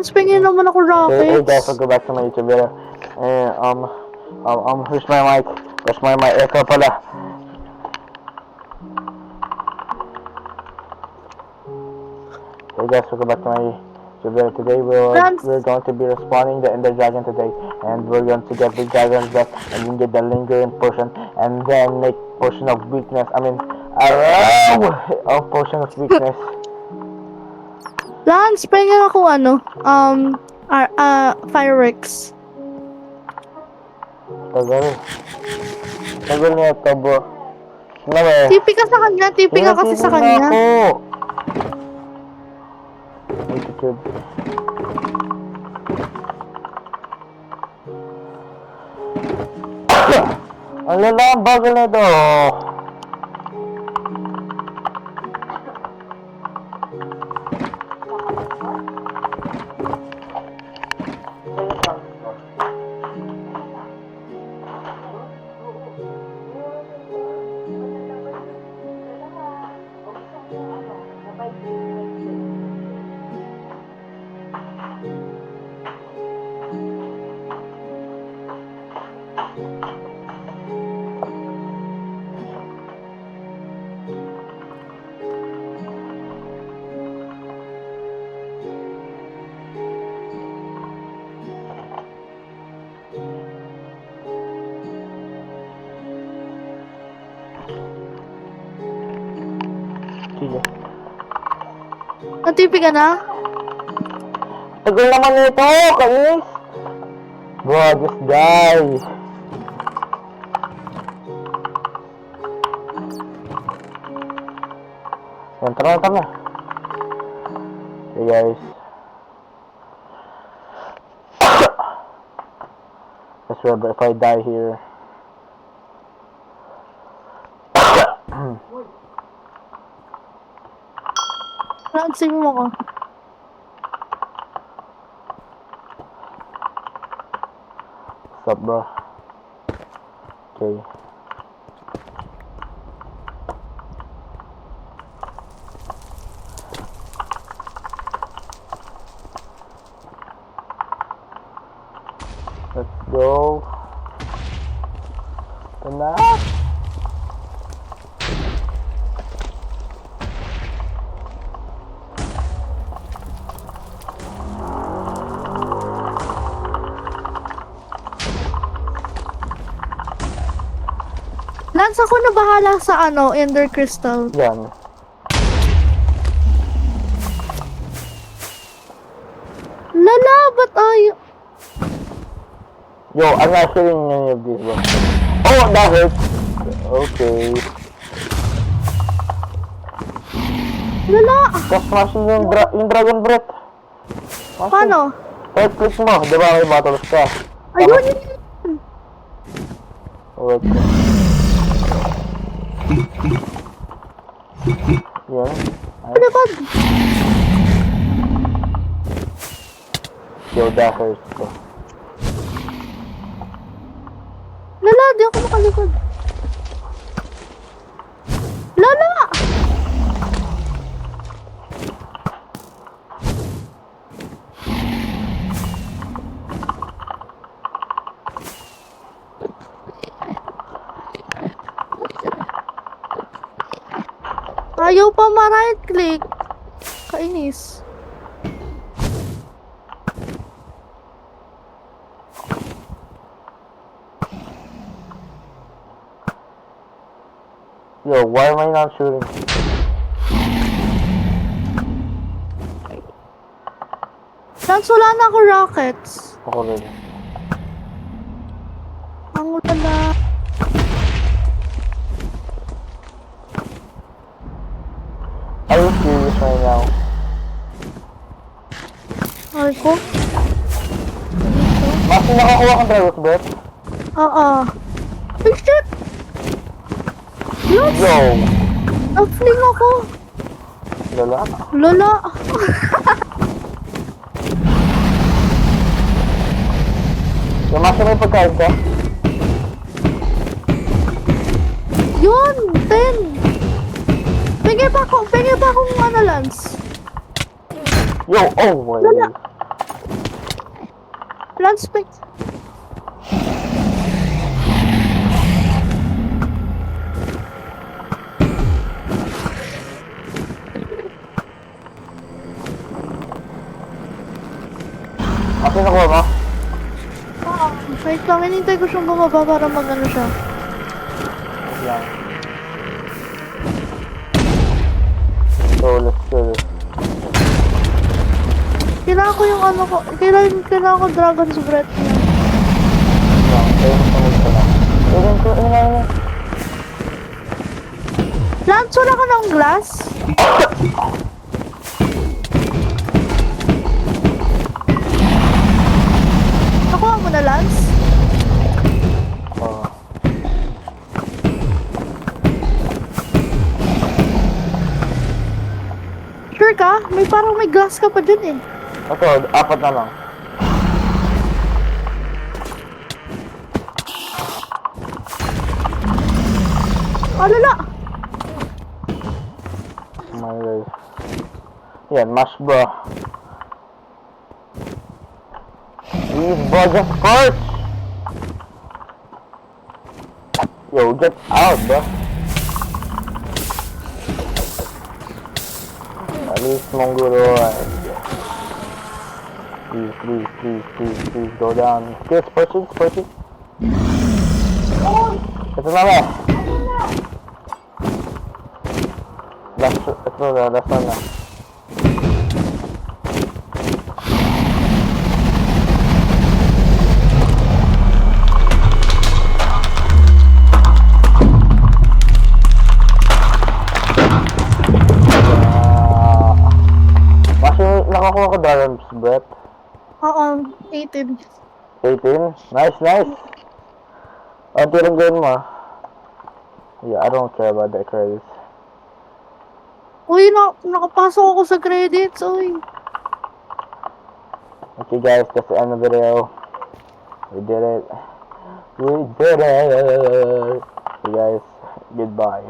Lance, pingin naman ako Hey guys, rockets. welcome back to my YouTube video. Where's my mic? Where's my mic? Ito pala. Hey guys, welcome back to my YouTube video. Today we're going to be respawning the Ender Dragon today, and we're going to get the Dragon's Breath, and then get the Lingering Potion, and then make Potion of Weakness. Potion of Weakness. Lance, pingin ako fireworks. Tagal niya ito, bro. TP ka sa kanya, TP ka kasi sa kanya. Attitude. Ang lala, ang bagal na ito. Sige. Na-TP ka na? Tagal naman ito, kainis. Bro, just die. Yan, tara. Hey guys. I swear, but if I die here. Lance, save mo ako. What's up, bro? Okay. Let's go. Enough. Lance, ako na bahala sa Ender Crystal. Yan. Lala, ba't ayaw? Yo, I'm not shooting any of these, bro. Oh, that hurts. Okay. Lala! Just smashing yung Dragon Breath. Paano? Right click mo, di ba may battles ka? Ayun! Wait. Yan. Ano ba? Yo, that hurts ko. Lala, di ako makalikod. Lala! Ayaw pa ma-right click. Kainis. Yo, why am I not shooting? Lance, wala na ako rockets. Ako rin. Ang lala. Are you serious right now? Ay ko? Mas nakakuha kang Dragon's Breath? Oo. Ay, shit! Lance, Yo! na-fling ako. Lala? Lala. Yung mas may pagkain ka? Yun! 10! Pingin pa akong Lance. Yo, oh my Lala. God. Lance, wait. Kasi nakuha mo? Wait lang, hinintay ko siyang bumaba para mag-ano siya. Yan. So, let's do this. Kailangan ko yung ano ko, kailangan ko dragon's breath niya. Yan, tayo mo sa na. Ayun ko, ayun. Lance, wala ka ng glass? Nakuha mo na, Lance? Oh. Sure ka? Parang may glass ka pa dun eh. Ito, 4 na lang. Alala! My life. Yan, mash bro. Please, bro, just first! Yo, get out, bro. Alis mong guro. Please, go down. Okay, push it. Ito na ba? Last one na. Nakakuha ko Darren's breath. Oo, 18. 18? Nice. Ang tirang gawin mo. Yeah, I don't care about the credits. Uy, nakapasok ako sa credits, uy. Okay guys, that's the end of the video. We did it. Okay guys, goodbye.